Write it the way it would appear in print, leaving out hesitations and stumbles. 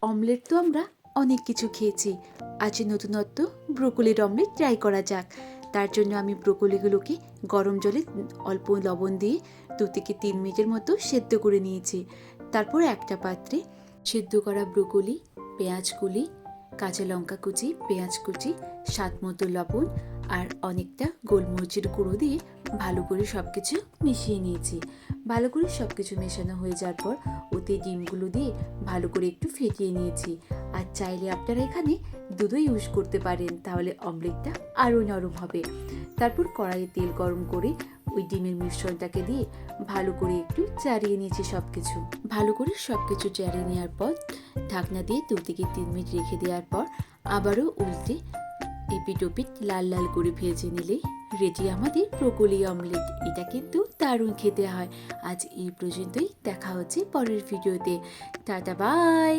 Omelette তো আমরা অনেক কিছু খেয়েছি, আজ নতুনত্ব ব্রোকলির অমলেট ট্রাই করা যাক। তার জন্য আমি ব্রোকলিগুলোকে গরম জলে অল্প লবণ দিয়ে 2 থেকে 3 মিনিটের মতো সেদ্ধ করে নিয়েছি। তারপর একটা পাত্রে সেদ্ধ করা ব্রোকলি, পেঁয়াজ কুলি, কাঁচা লঙ্কা কুচি, পেঁয়াজ কুচি, স্বাদ মতো লবণ আর অনেকটা গোলমরিচের গুঁড়ো দিয়ে ভালো করে সব কিছু মিশিয়ে নিয়েছি। ভালো করে সব কিছু মেশানো হয়ে যাওয়ার পর ওতে ডিমগুলো দিয়ে ভালো করে একটু ফেটিয়ে নিয়েছি। আর চাইলে আপনারা এখানে দুধও ইউজ করতে পারেন, তাহলে অমলেটটা আরও নরম হবে। তারপর কড়াইয়ে তেল গরম করে ওই ডিমের মিশ্রণটাকে দিয়ে ভালো করে একটু চাড়িয়ে নিয়েছি সব কিছু। ভালো করে সব কিছু চাড়িয়ে নেওয়ার পর ঢাকনা দিয়ে 2 থেকে 3 মিনিট রেখে দেওয়ার পর আবারও উল্টে এপিট ওপিট লাল লাল করে ভেজে নিলে রেডি আমাদের ব্রোকলি অমলেট। এটা কিন্তু দারুণ খেতে হয়। আজ এই পর্যন্তই, দেখা হচ্ছে পরের ভিডিওতে। Tata bye.